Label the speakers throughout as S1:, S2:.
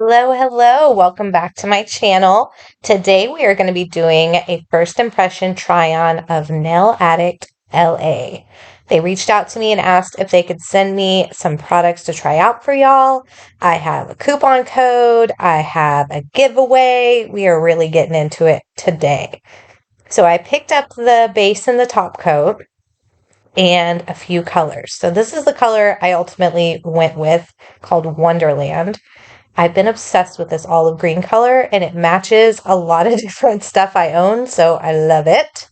S1: Hello, hello. Welcome back to my channel. Today we are going to be doing a first impression try on of Nail Addict LA. They reached out to me and asked if they could send me some products to try out for y'all. I have a coupon code, I have a giveaway. We are really getting into it today. So I picked up the base and the top coat and a few colors. So this is the color I ultimately went with, called Wonderland. I've been obsessed with this olive green color and it matches a lot of different stuff I own, so I love it.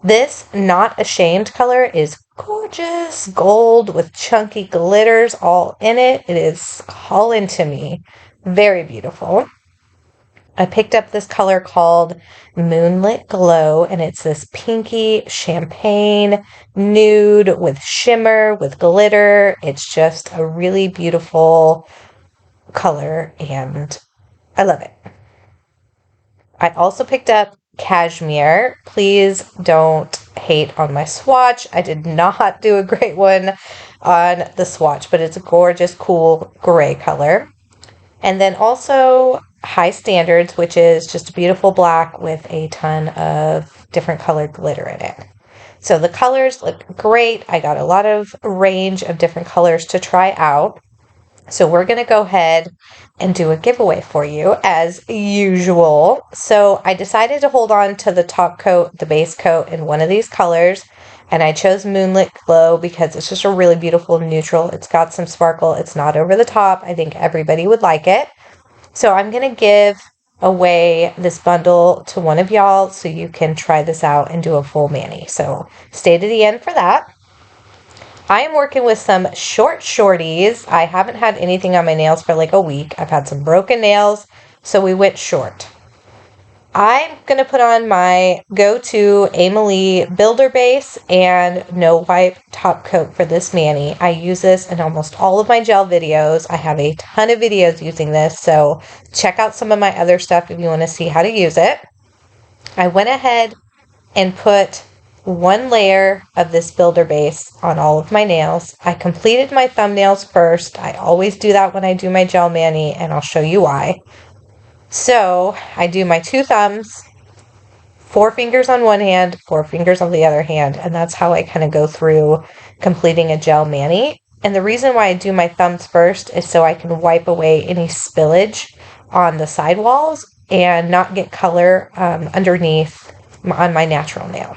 S1: This Not Ashamed color is gorgeous gold with chunky glitters all in it. It is calling to me. Very beautiful. I picked up this color called Moonlit Glow, and it's this pinky champagne nude with shimmer, with glitter. It's just a really beautiful color, and I love it. I also picked up Cashmere. Please don't hate on my swatch. I did not do a great one on the swatch, but it's a gorgeous, cool gray color. And then also High Standards, which is just a beautiful black with a ton of different colored glitter in it. So the colors look great. I got a lot of range of different colors to try out. So we're going to go ahead and do a giveaway for you as usual. So I decided to hold on to the top coat, the base coat in one of these colors. And I chose Moonlit Glow because it's just a really beautiful neutral. It's got some sparkle. It's not over the top. I think everybody would like it. So I'm going to give away this bundle to one of y'all so you can try this out and do a full mani. So stay to the end for that. I am working with some short shorties. I haven't had anything on my nails for like a week. I've had some broken nails, so we went short. I'm going to put on my go-to Amalie Builder Base and No Wipe top coat for this mani. I use this in almost all of my gel videos. I have a ton of videos using this, so check out some of my other stuff if you want to see how to use it. I went ahead and put one layer of this builder base on all of my nails. I completed my thumbnails first. I always do that when I do my gel mani, and I'll show you why. So I do my two thumbs, four fingers on one hand, four fingers on the other hand, and that's how I kind of go through completing a gel mani. And the reason why I do my thumbs first is so I can wipe away any spillage on the sidewalls and not get color underneath on my natural nail.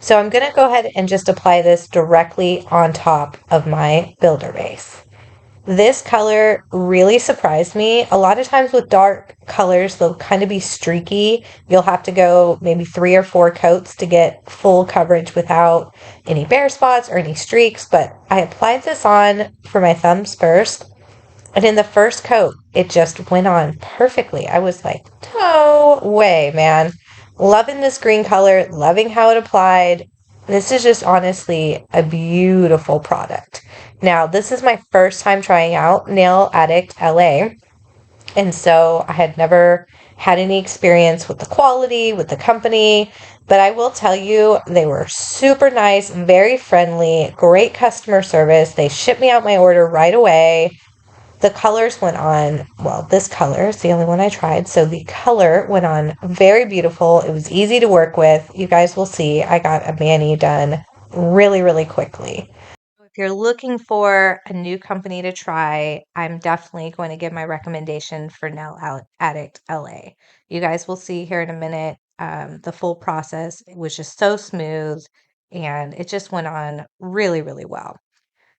S1: So I'm going to go ahead and just apply this directly on top of my builder base. This color really surprised me. A lot of times with dark colors, they'll kind of be streaky. You'll have to go maybe 3 or 4 coats to get full coverage without any bare spots or any streaks. But I applied this on for my thumbs first. And in the first coat, it just went on perfectly. I was like, no way, man. Loving this green color, loving how it applied. This is just honestly a beautiful product. Now, this is my first time trying out Nail Addict LA. And so I had never had any experience with the quality, with the company. But I will tell you, they were super nice, very friendly, great customer service. They shipped me out my order right away. The colors went on, well, this color is the only one I tried. So the color went on very beautiful. It was easy to work with. You guys will see I got a mani done really, really quickly. If you're looking for a new company to try, I'm definitely going to give my recommendation for Nail Addict LA. You guys will see here in a minute the full process. It was just so smooth and it just went on really, really well.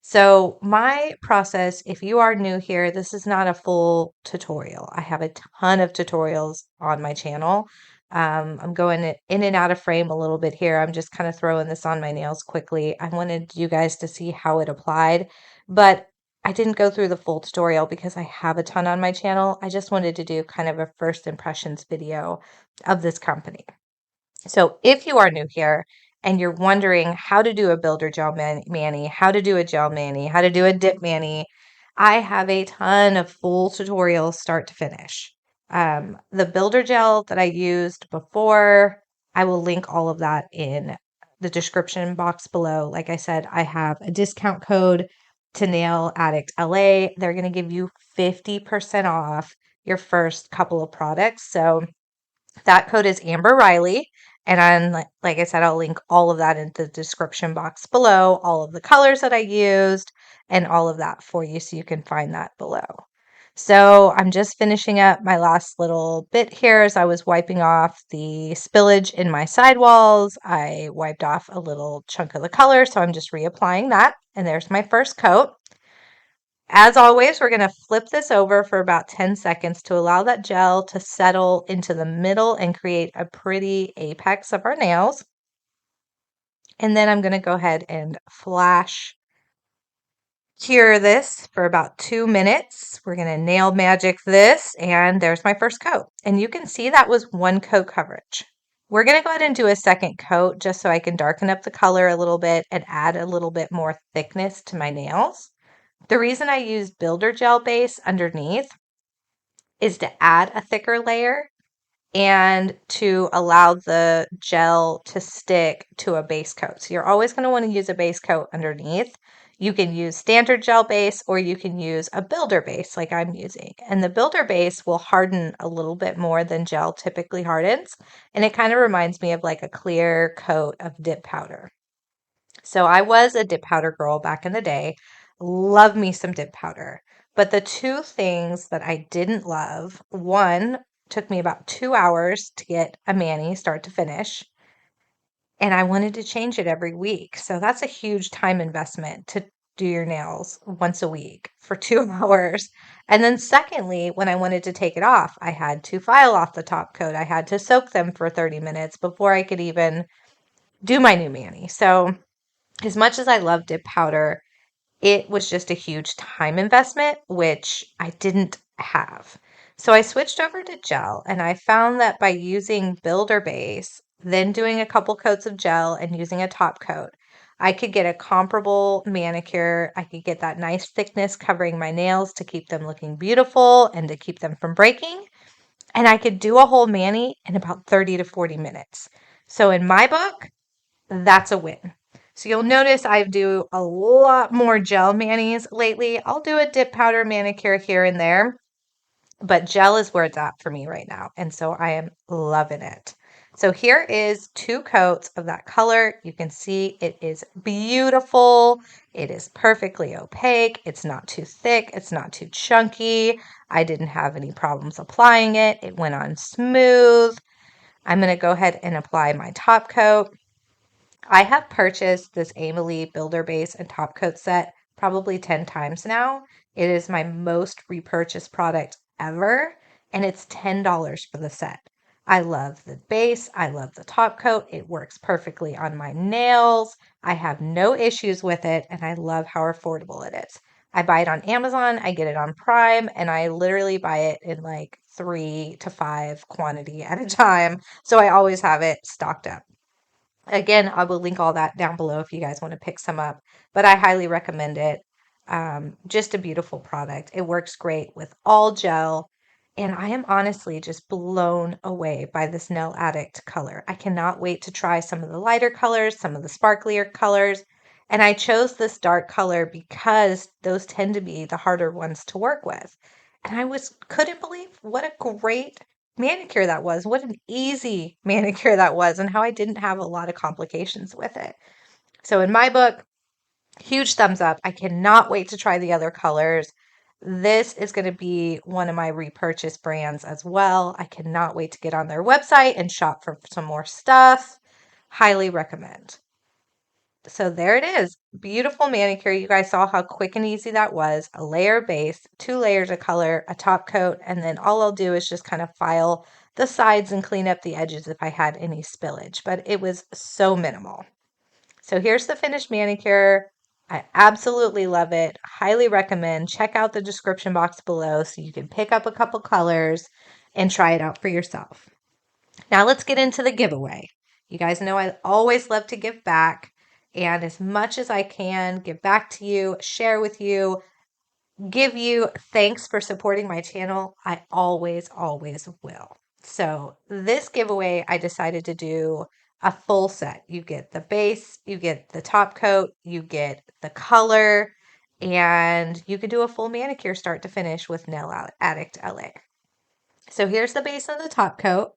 S1: So my process, if you are new here, this is not a full tutorial. I have a ton of tutorials on my channel. I'm going in and out of frame a little bit here. I'm just kind of throwing this on my nails quickly. I wanted you guys to see how it applied, but I didn't go through the full tutorial because I have a ton on my channel. I just wanted to do kind of a first impressions video of this company. So if you are new here and you're wondering how to do a builder gel mani, how to do a gel mani, how to do a dip mani, I have a ton of full tutorials start to finish. The builder gel that I used before, I will link all of that in the description box below. Like I said, I have a discount code to Nail Addict LA. They're going to give you 50% off your first couple of products. So that code is Amber Riley. And like I said, I'll link all of that in the description box below, all of the colors that I used and all of that for you so you can find that below. So I'm just finishing up my last little bit here as I was wiping off the spillage in my sidewalls. I wiped off a little chunk of the color, so I'm just reapplying that. And there's my first coat. As always, we're going to flip this over for about 10 seconds to allow that gel to settle into the middle and create a pretty apex of our nails. And then I'm going to go ahead and flash cure this for about 2 minutes. We're going to nail magic this, and there's my first coat. And you can see that was one coat coverage. We're going to go ahead and do a second coat just so I can darken up the color a little bit and add a little bit more thickness to my nails. The reason I use builder gel base underneath is to add a thicker layer and to allow the gel to stick to a base coat. So you're always going to want to use a base coat underneath. You can use standard gel base or you can use a builder base like I'm using. And the builder base will harden a little bit more than gel typically hardens. And it kind of reminds me of like a clear coat of dip powder. So I was a dip powder girl back in the day. Love me some dip powder. But the two things that I didn't love, one took me about 2 hours to get a mani start to finish, and I wanted to change it every week. So that's a huge time investment to do your nails once a week for 2 hours. And then secondly, when I wanted to take it off, I had to file off the top coat. I had to soak them for 30 minutes before I could even do my new mani. So as much as I love dip powder, it was just a huge time investment, which I didn't have. So I switched over to gel, and I found that by using builder base, then doing a couple coats of gel and using a top coat, I could get a comparable manicure. I could get that nice thickness covering my nails to keep them looking beautiful and to keep them from breaking. And I could do a whole mani in about 30 to 40 minutes. So in my book, that's a win. So you'll notice I do a lot more gel manis lately. I'll do a dip powder manicure here and there, but gel is where it's at for me right now. And so I am loving it. So here is 2 coats of that color. You can see it is beautiful. It is perfectly opaque. It's not too thick. It's not too chunky. I didn't have any problems applying it. It went on smooth. I'm going to go ahead and apply my top coat. I have purchased this Amelie Builder Base and Top Coat set probably 10 times now. It is my most repurchased product ever, and it's $10 for the set. I love the base. I love the top coat. It works perfectly on my nails. I have no issues with it, and I love how affordable it is. I buy it on Amazon, I get it on Prime, and I literally buy it in like 3 to 5 quantity at a time. So I always have it stocked up. Again, I will link all that down below if you guys want to pick some up, but I highly recommend it. Just a beautiful product. It works great with all gel, and I am honestly just blown away by this Nail Addict color. I cannot wait to try some of the lighter colors, some of the sparklier colors, and I chose this dark color because those tend to be the harder ones to work with. And couldn't believe what a great manicure that was. What an easy manicure that was, and how I didn't have a lot of complications with it. So, in my book, huge thumbs up. I cannot wait to try the other colors. This is going to be one of my repurchase brands as well. I cannot wait to get on their website and shop for some more stuff. Highly recommend. So there it is. Beautiful manicure. You guys saw how quick and easy that was. A layer base, 2 layers of color, a top coat, and then all I'll do is just kind of file the sides and clean up the edges if I had any spillage, but it was so minimal. So here's the finished manicure. I absolutely love it. Highly recommend. Check out the description box below so you can pick up a couple colors and try it out for yourself. Now let's get into the giveaway. You guys know I always love to give back, and as much as I can, give back to you, share with you, give you thanks for supporting my channel. I always, always will. So this giveaway, I decided to do a full set. You get the base, you get the top coat, you get the color, and you could do a full manicure start to finish with Nail Addict LA. So here's the base of the top coat.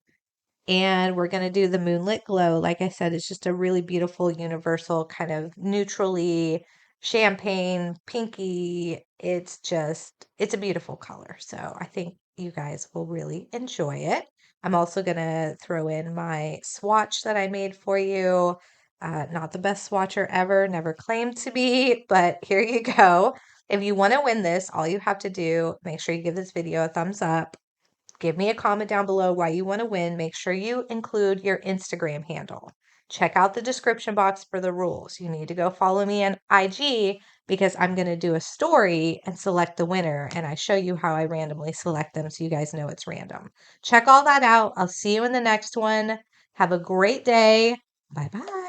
S1: And we're going to do the Moonlit Glow. Like I said, it's just a really beautiful, universal kind of neutrally champagne, pinky. It's a beautiful color. So I think you guys will really enjoy it. I'm also going to throw in my swatch that I made for you. Not the best swatcher ever, never claimed to be, but here you go. If you want to win this, all you have to do, make sure you give this video a thumbs up. Give me a comment down below why you want to win. Make sure you include your Instagram handle. Check out the description box for the rules. You need to go follow me on IG because I'm going to do a story and select the winner. And I show you how I randomly select them so you guys know it's random. Check all that out. I'll see you in the next one. Have a great day. Bye bye.